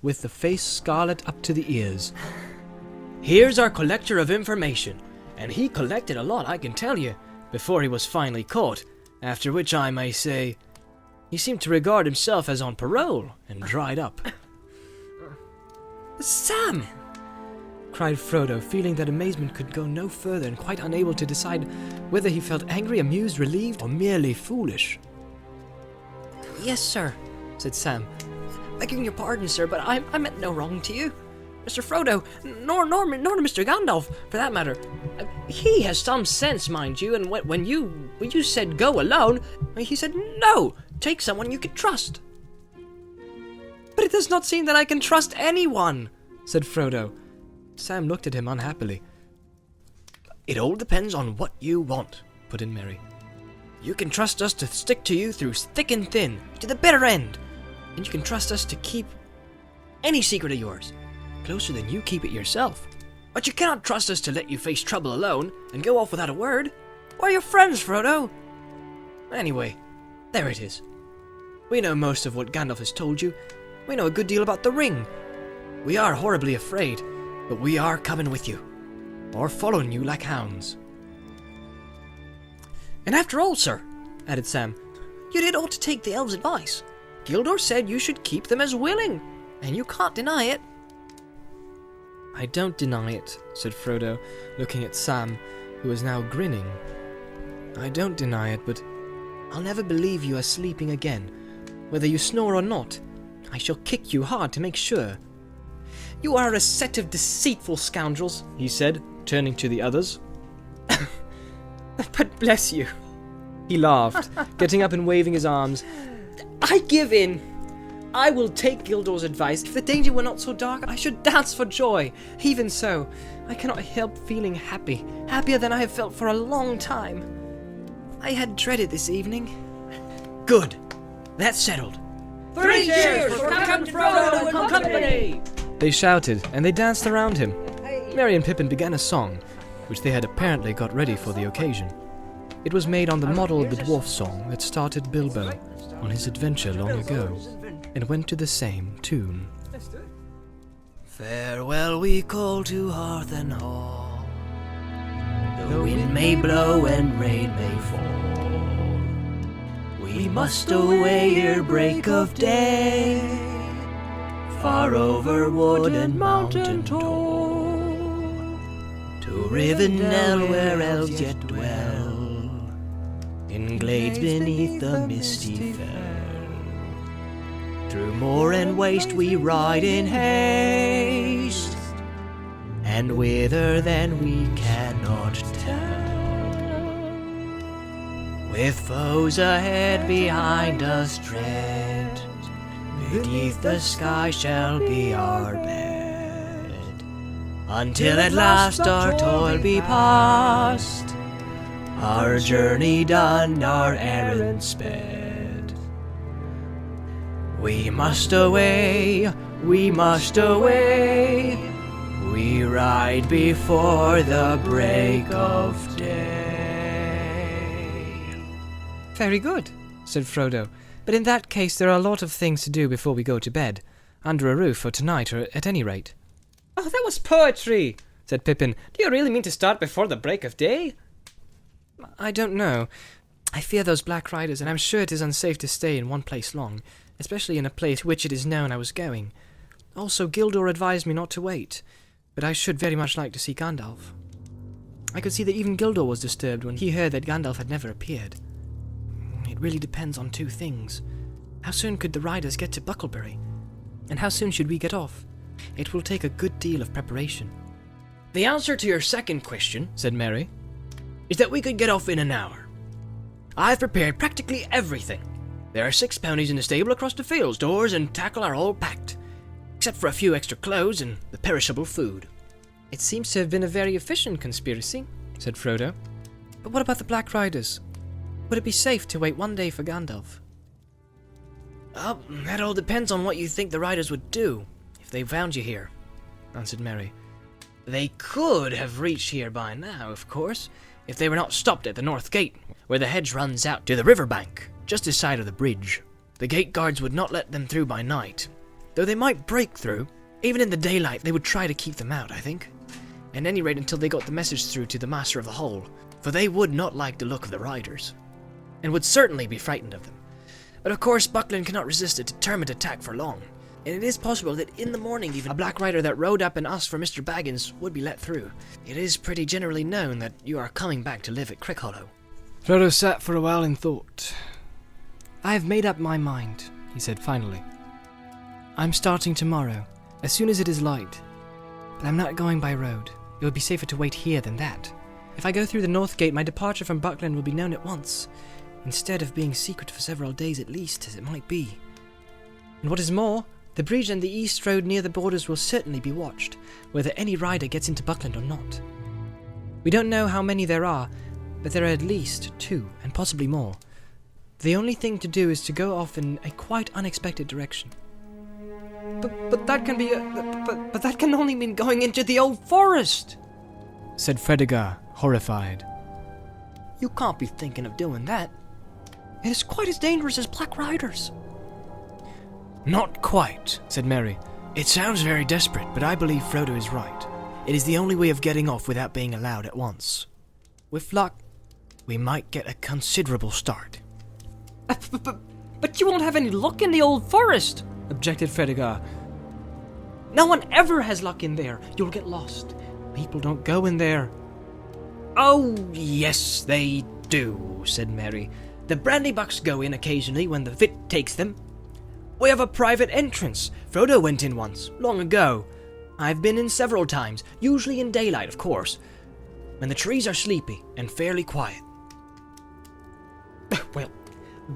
with the face scarlet up to the ears. "Here's our collector of information, and he collected a lot, I can tell you, before he was finally caught, after which I may say, he seemed to regard himself as on parole, and dried up." "Sam!" cried Frodo, feeling that amazement could go no further and quite unable to decide whether he felt angry, amused, relieved, or merely foolish. "Yes, sir," said Sam. "Begging your pardon, sir, but I meant no wrong to you. Mr. Frodo, nor Mr. Gandalf, for that matter. He has some sense, mind you, and when you said go alone, he said no, take someone you can trust." "But it does not seem that I can trust anyone," said Frodo. Sam looked at him unhappily. "It all depends on what you want," put in Merry. "You can trust us to stick to you through thick and thin, to the bitter end, and you can trust us to keep any secret of yours closer than you keep it yourself. But you cannot trust us to let you face trouble alone and go off without a word. We're your friends, Frodo. Anyway, there it is. We know most of what Gandalf has told you. We know a good deal about the ring. We are horribly afraid, but we are coming with you, or following you like hounds." "And after all, sir," added Sam, "you did ought to take the elves' advice. Gildor said you should keep them as willing, and you can't deny it." "I don't deny it," said Frodo, looking at Sam, who was now grinning. "I don't deny it, but I'll never believe you are sleeping again. Whether you snore or not, I shall kick you hard to make sure." "You are a set of deceitful scoundrels," he said, turning to the others. "But bless you," he laughed, getting up and waving his arms. "I give in. I will take Gildor's advice. If the danger were not so dark, I should dance for joy. Even so, I cannot help feeling happy, happier than I have felt for a long time. I had dreaded this evening." "Good. That's settled. 3 cheers for Captain Frodo and company!" They shouted, and they danced around him. Merry and Pippin began a song, which they had apparently got ready for the occasion. It was made on the model of the dwarf song that started Bilbo on his adventure long ago, and went to the same tune. Farewell we call to hearth and hall. The wind may blow and rain may fall. We must away ere break of day, far over wood and mountain tall, to Rivendell where elves yet dwell, in glades beneath the misty fell. Through moor and waste we ride in haste, and whither then we cannot tell. With foes ahead, behind us dread, beneath the sky shall be our bed, until at last our toil be past, our journey done, our errand sped. We must away, we must away, we ride before the break of day. "Very good," said Frodo. "But in that case there are a lot of things to do before we go to bed. Under a roof for tonight, or at any rate." "Oh, that was poetry," said Pippin. "Do you really mean to start before the break of day?" "I don't know. I fear those Black Riders, and I'm sure it is unsafe to stay in one place long, especially in a place which it is known I was going. Also, Gildor advised me not to wait, but I should very much like to see Gandalf." I could see that even Gildor was disturbed when he heard that Gandalf had never appeared. It really depends on two things. How soon could the riders get to Bucklebury? And how soon should we get off? It will take a good deal of preparation. "The answer to your second question," said Merry, "is that we could get off in an hour. I've prepared practically everything. There are 6 ponies in the stable across the fields. Doors and tackle are all packed, except for a few extra clothes and the perishable food." "It seems to have been a very efficient conspiracy," said Frodo. "But what about the Black Riders? Would it be safe to wait one day for Gandalf?" That all depends on what you think the riders would do if they found you here," answered Merry. "They could have reached here by now, of course, if they were not stopped at the north gate, where the hedge runs out to the river bank, just this side of the bridge. The gate guards would not let them through by night, Though they might break through, even in the daylight they would try to keep them out, I think. At any rate until they got the message through to the Master of the Hole, for they would not like the look of the riders, and would certainly be frightened of them. But of course Buckland cannot resist a determined attack for long, and it is possible that in the morning even a black rider that rode up and asked for Mr. Baggins would be let through. It is pretty generally known that you are coming back to live at Crickhollow. Frodo sat for a while in thought. I have made up my mind, he said finally. I'm starting tomorrow, as soon as it is light. But I'm not going by road. It would be safer to wait here than that. If I go through the North Gate, my departure from Buckland will be known at once, instead of being secret for several days at least, as it might be. And what is more, the bridge and the east road near the borders will certainly be watched, whether any rider gets into Buckland or not. We don't know how many there are, but there are at least 2, and possibly more. The only thing to do is to go off in a quite unexpected direction. But that can be but that can only mean going into the old forest, said Fredegar, horrified. You can't be thinking of doing that. It is quite as dangerous as black riders. Not quite, said Merry. It sounds very desperate, but I believe Frodo is right. It is the only way of getting off without being allowed at once. With luck, we might get a considerable start. But you won't have any luck in the old forest, objected Fredegar. No one ever has luck in there. You'll get lost. People don't go in there. Oh, yes, they do, said Mary. The Brandybucks go in occasionally when the fit takes them. We have a private entrance. Frodo went in once, long ago. I've been in several times, usually in daylight, of course, when the trees are sleepy and fairly quiet. Well,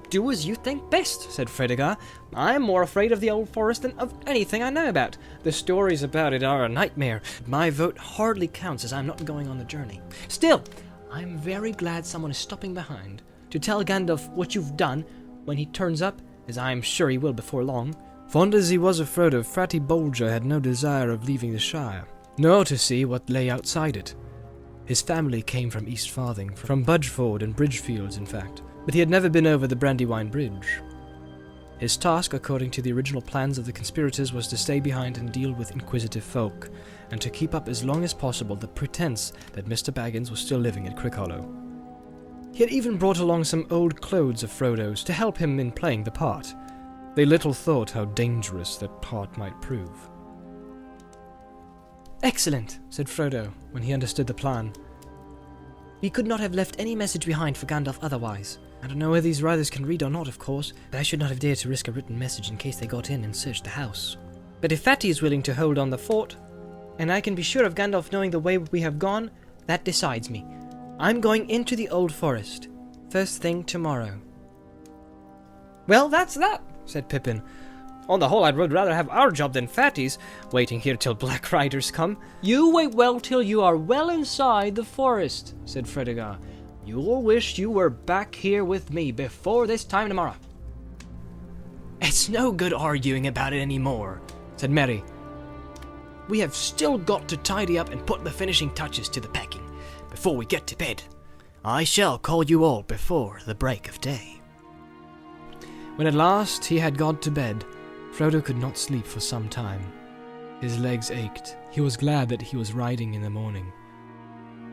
do as you think best, said Fredegar. I am more afraid of the old forest than of anything I know about. The stories about it are a nightmare. My vote hardly counts, as I'm not going on the journey. Still, I'm very glad someone is stopping behind to tell Gandalf what you've done when he turns up, as I am sure he will before long. Fond as he was of Frodo, Fatty Bolger had no desire of leaving the Shire, nor to see what lay outside it. His family came from East Farthing, from Budgeford and Bridgefields, in fact, but he had never been over the Brandywine Bridge. His task, according to the original plans of the conspirators, was to stay behind and deal with inquisitive folk, and to keep up as long as possible the pretense that Mr. Baggins was still living at Crickhollow. He had even brought along some old clothes of Frodo's to help him in playing the part. They little thought how dangerous that part might prove. Excellent, said Frodo, when he understood the plan. We could not have left any message behind for Gandalf otherwise. I don't know whether these riders can read or not, of course, but I should not have dared to risk a written message in case they got in and searched the house. But if Fatty is willing to hold on the fort, and I can be sure of Gandalf knowing the way we have gone, that decides me. I'm going into the old forest, first thing tomorrow. Well, that's that, said Pippin. On the whole, I would rather have our job than Fatty's, waiting here till black riders come. You wait well till you are well inside the forest, said Fredegar. You'll wish you were back here with me before this time tomorrow. It's no good arguing about it anymore, said Merry. We have still got to tidy up and put the finishing touches to the packing before we get to bed. I shall call you all before the break of day. When at last he had got to bed, Frodo could not sleep for some time. His legs ached. He was glad that he was riding in the morning.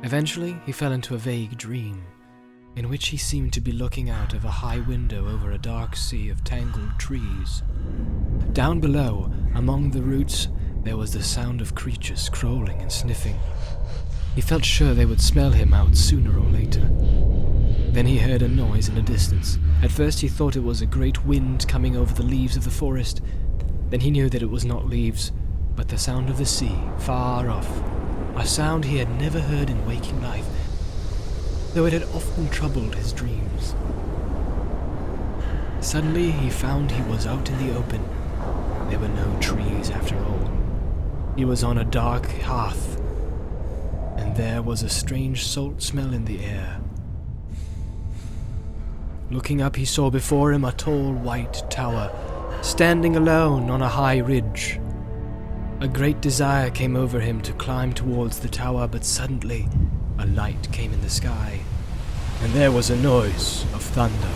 Eventually, he fell into a vague dream, in which he seemed to be looking out of a high window over a dark sea of tangled trees. Down below, among the roots, there was the sound of creatures crawling and sniffing. He felt sure they would smell him out sooner or later. Then he heard a noise in the distance. At first he thought it was a great wind coming over the leaves of the forest. Then he knew that it was not leaves, but the sound of the sea, far off. A sound he had never heard in waking life, though it had often troubled his dreams. Suddenly he found he was out in the open. There were no trees after all. He was on a dark hearth, and there was a strange salt smell in the air. Looking up, he saw before him a tall white tower, standing alone on a high ridge. A great desire came over him to climb towards the tower, but suddenly a light came in the sky, and there was a noise of thunder.